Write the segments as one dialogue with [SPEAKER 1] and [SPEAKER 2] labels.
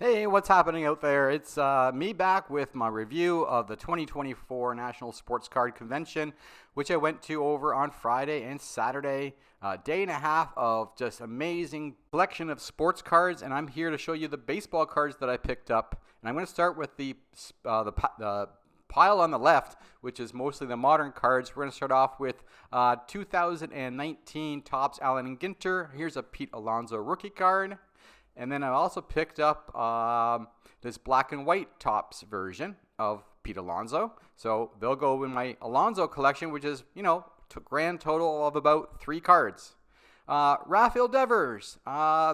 [SPEAKER 1] Hey, what's happening out there? It's me back with my review of the 2024 National Sports Card Convention, which I went to over on Friday and Saturday. A day and a half of just amazing collection of sports cards, and I'm here to show you the baseball cards that I picked up. And I'm going to start with the pile on the left, which is mostly the modern cards. We're going to start off with 2019 Topps Allen and Ginter. Here's a Pete Alonso rookie card. And then I also picked up this black and white Topps version of Pete Alonso. So they'll go in my Alonso collection, which is, grand total of about 3 cards. Rafael Devers.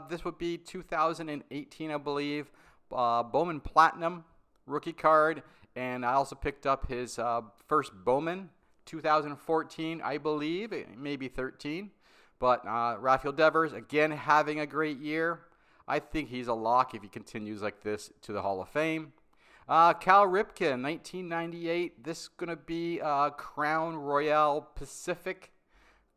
[SPEAKER 1] This would be 2018, I believe. Bowman Platinum rookie card. And I also picked up his first Bowman, 2014, I believe. Maybe 13. But Rafael Devers, again, having a great year. I think he's a lock if he continues like this to the Hall of Fame. Cal Ripken, 1998. This is going to be a Crown Royale Pacific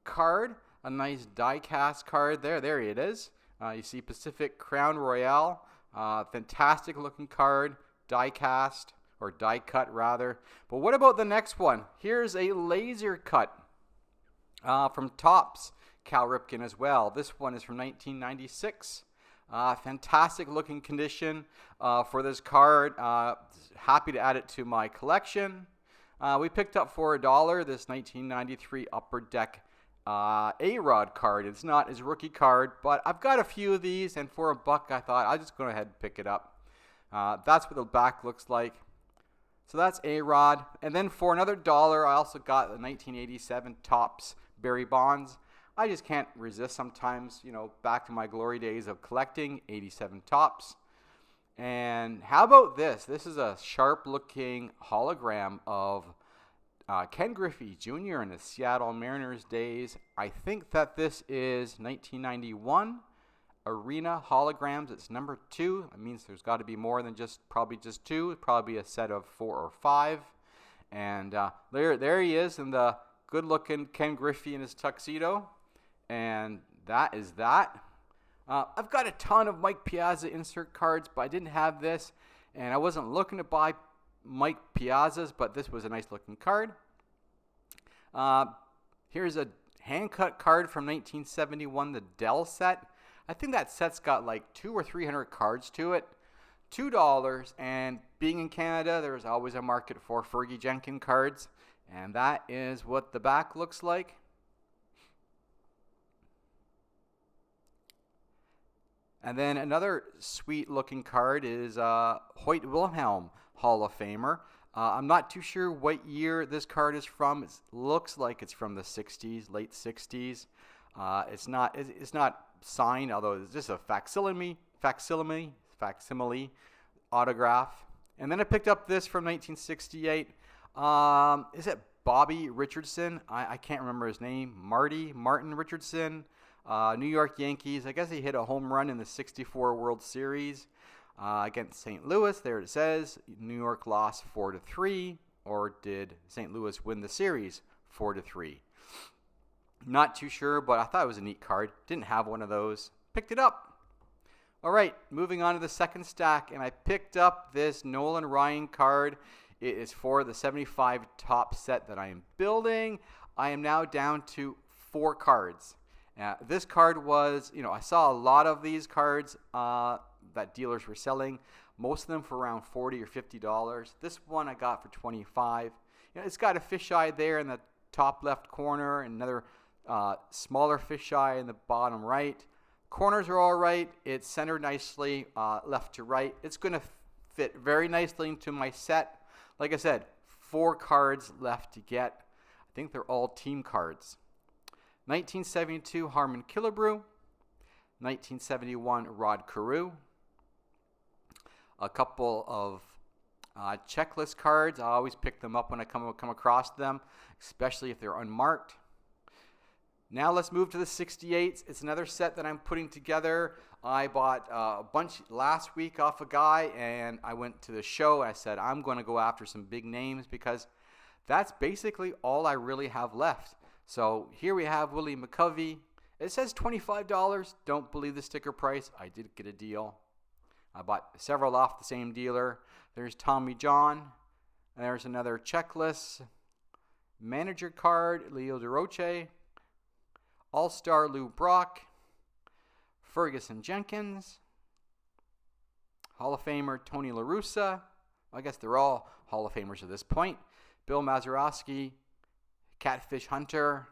[SPEAKER 1] card. A nice die-cast card there. There it is. You see Pacific Crown Royale. Fantastic looking card. Die-cast, or die-cut rather. But what about the next one? Here's a laser cut from Topps Cal Ripken as well. This one is from 1996. Fantastic looking condition for this card. Happy to add it to my collection. We picked up for $1 this 1993 Upper Deck A-Rod card. It's not his rookie card, but I've got a few of these, and for $1 I thought I'll just go ahead and pick it up. That's what the back looks like. So that's A-Rod. And then for another $1 I also got the 1987 Topps Barry Bonds. I just can't resist sometimes, back to my glory days of collecting 87 Topps. And how about this? This is a sharp-looking hologram of Ken Griffey Jr. in the Seattle Mariners days. I think that this is 1991 Arena Holograms. It's number 2. That means there's got to be more than probably just 2. Probably a set of 4 or 5. And there he is in the good-looking Ken Griffey in his tuxedo. And that is that. I've got a ton of Mike Piazza insert cards, but I didn't have this. And I wasn't looking to buy Mike Piazza's, but this was a nice looking card. Here's a hand-cut card from 1971, the Dell set. I think that set's got like 200 or 300 cards to it. $2. And being in Canada, there's always a market for Fergie Jenkins cards. And that is what the back looks like. And then another sweet looking card is Hoyt Wilhelm, Hall of Famer. I'm not too sure what year this card is from. It looks like it's from the 60s, late 60s. It's not signed, although it's just a facsimile autograph. And then I picked up this from 1968. Is it Bobby Richardson? I can't remember his name. Martin Richardson. New York Yankees. I guess he hit a home run in the 64 World Series against St. Louis. There it says. New York lost 4-3. Or did St. Louis win the series 4-3? Not too sure, but I thought it was a neat card. Didn't have one of those. Picked it up. All right, moving on to the second stack, and I picked up this Nolan Ryan card. It is for the 75 top set that I am building. I am now down to 4 cards. This card was, I saw a lot of these cards that dealers were selling, most of them for around $40 or $50. This one I got for $25. It's got a fisheye there in the top left corner, and another smaller fisheye in the bottom right. Corners are all right. It's centered nicely left to right. It's going to fit very nicely into my set. Like I said, 4 cards left to get. I think they're all team cards. 1972 Harmon Killebrew, 1971 Rod Carew, a couple of checklist cards. I always pick them up when I come across them, especially if they're unmarked. Now let's move to the 68s. It's another set that I'm putting together. I bought a bunch last week off a guy, and I went to the show. And I said, I'm going to go after some big names because that's basically all I really have left. So here we have Willie McCovey. It says $25. Don't believe the sticker price. I did get a deal. I bought several off the same dealer. There's Tommy John. And there's another checklist. Manager card, Leo DeRoche. All-Star Lou Brock. Ferguson Jenkins. Hall of Famer Tony La Russa. I guess they're all Hall of Famers at this point. Bill Mazeroski. Catfish Hunter.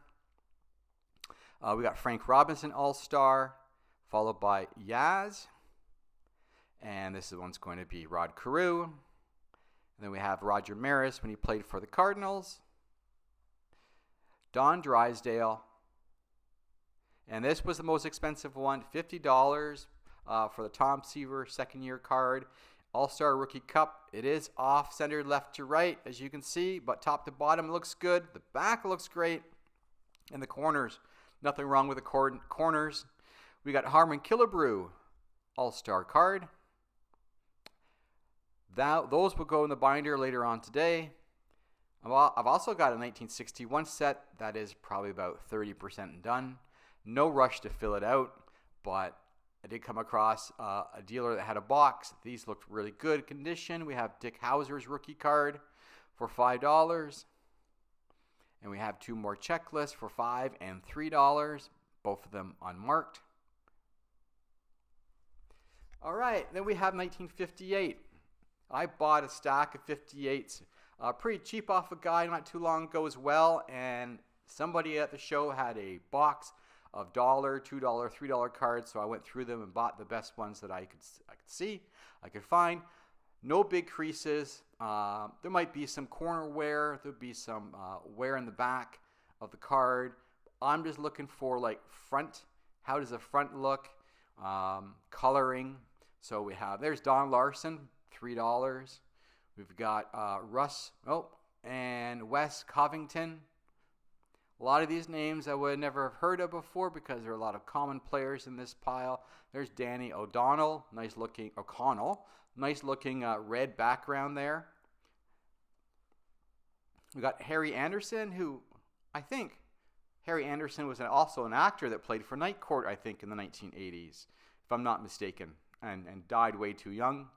[SPEAKER 1] We got Frank Robinson All-Star. Followed by Yaz. And this one's going to be Rod Carew. And then we have Roger Maris when he played for the Cardinals. Don Drysdale. And this was the most expensive one, $50 for the Tom Seaver second-year card. All-Star Rookie Cup. It is off-centered left to right, as you can see, but top to bottom looks good. The back looks great. And the corners, nothing wrong with the corners. We got Harmon Killebrew All-Star card. Those will go in the binder later on today. I've also got a 1961 set that is probably about 30% done. No rush to fill it out, but I did come across a dealer that had a box. These looked really good condition. We have Dick Hauser's rookie card for $5. And we have two more checklists for $5 and $3, both of them unmarked. All right, then we have 1958. I bought a stack of 58s pretty cheap off a guy not too long ago as well, and somebody at the show had a box of $1, $2, $3 cards, so I went through them and bought the best ones that I could see, I could find. No big creases. There might be some corner wear. There'll be some wear in the back of the card. I'm just looking for like front. How does the front look? Coloring. So we have, there's Don Larson, $3. We've got Russ, and Wes Covington. A lot of these names I would never have heard of before because there are a lot of common players in this pile. There's Danny O'Connell, nice looking red background there. We got Harry Anderson, who I think Harry Anderson was also an actor that played for Night Court, I think, in the 1980s, if I'm not mistaken, and died way too young.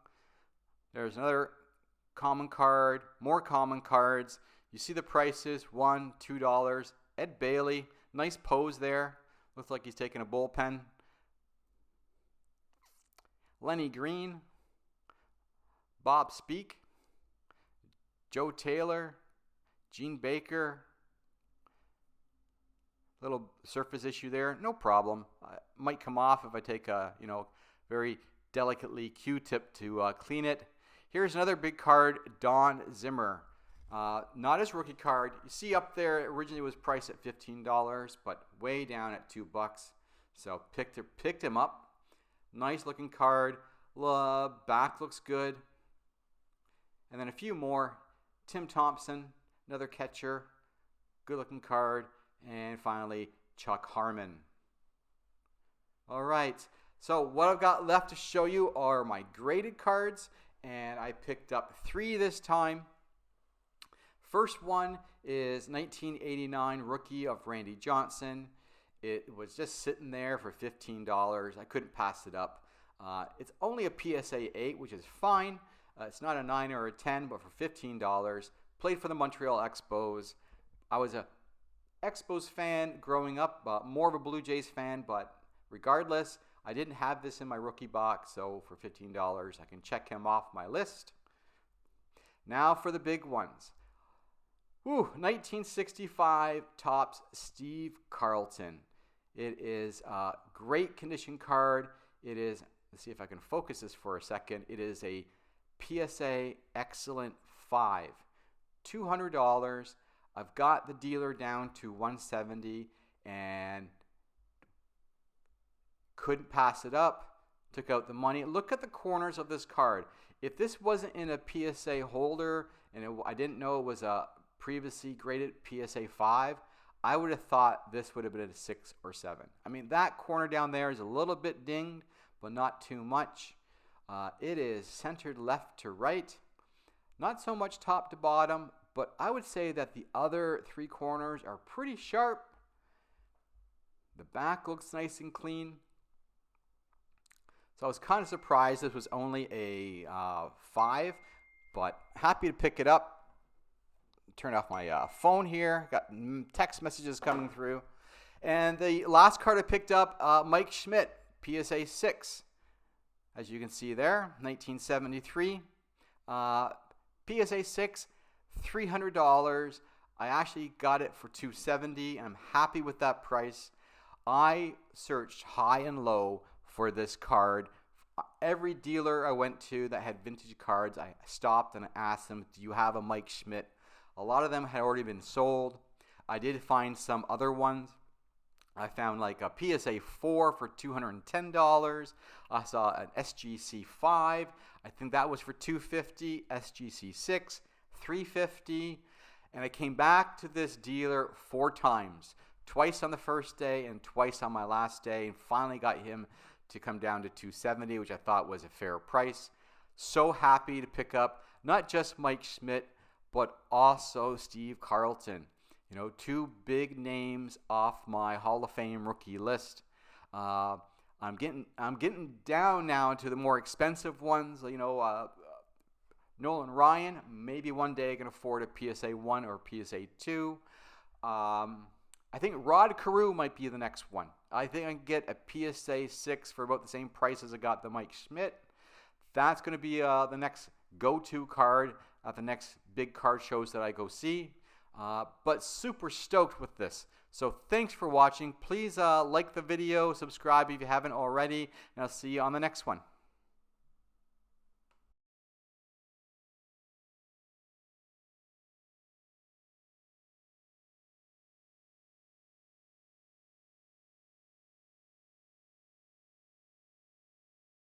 [SPEAKER 1] There's another common card, more common cards. You see the prices, $1, $2. Ed Bailey, nice pose there. Looks like he's taking a bullpen. Lenny Green, Bob Speak, Joe Taylor, Gene Baker. Little surface issue there, no problem. Might come off if I take a very delicately Q-tip to clean it. Here's another big card, Don Zimmer. Not his rookie card. You see up there, originally was priced at $15, but way down at $2. So picked him up. Nice looking card. Back looks good. And then a few more. Tim Thompson, another catcher. Good looking card. And finally, Chuck Harmon. All right. So what I've got left to show you are my graded cards. And I picked up 3 this time. First one is 1989 rookie of Randy Johnson. It was just sitting there for $15. I couldn't pass it up. It's only a PSA 8, which is fine. It's not a 9 or a 10, but for $15. Played for the Montreal Expos. I was a Expos fan growing up, more of a Blue Jays fan, but regardless, I didn't have this in my rookie box, so for $15, I can check him off my list. Now for the big ones. 1965 Topps Steve Carlton. It is a great condition card. It is, let's see if I can focus this for a second. It is a PSA Excellent 5. $200. I've got the dealer down to $170 and couldn't pass it up. Took out the money. Look at the corners of this card. If this wasn't in a PSA holder and I didn't know it was a previously graded PSA 5, I would have thought this would have been a 6 or 7. I mean, that corner down there is a little bit dinged, but not too much. It is centered left to right. Not so much top to bottom, but I would say that the other 3 corners are pretty sharp. The back looks nice and clean. So I was kind of surprised this was only a 5, but happy to pick it up. Turn off my phone here. Got text messages coming through. And the last card I picked up, Mike Schmidt, PSA 6. As you can see there, 1973. PSA 6, $300. I actually got it for $270, and I'm happy with that price. I searched high and low for this card. Every dealer I went to that had vintage cards, I stopped and I asked them, do you have a Mike Schmidt? A lot of them had already been sold. I did find some other ones. I found like a PSA 4 for $210. I saw an SGC 5. I think that was for $250. SGC 6, $350. And I came back to this dealer 4 times. Twice on the first day and twice on my last day, and finally got him to come down to $270, which I thought was a fair price. So happy to pick up not just Mike Schmidt, but also Steve Carlton. You know, 2 big names off my Hall of Fame rookie list. I'm getting down now to the more expensive ones. You know, Nolan Ryan. Maybe one day I can afford a PSA 1 or PSA 2. I think Rod Carew might be the next one. I think I can get a PSA 6 for about the same price as I got the Mike Schmidt. That's going to be the next go-to card at the next big card shows that I go see. But super stoked with this. So thanks for watching. Please like the video, subscribe if you haven't already, and I'll see you on the next one.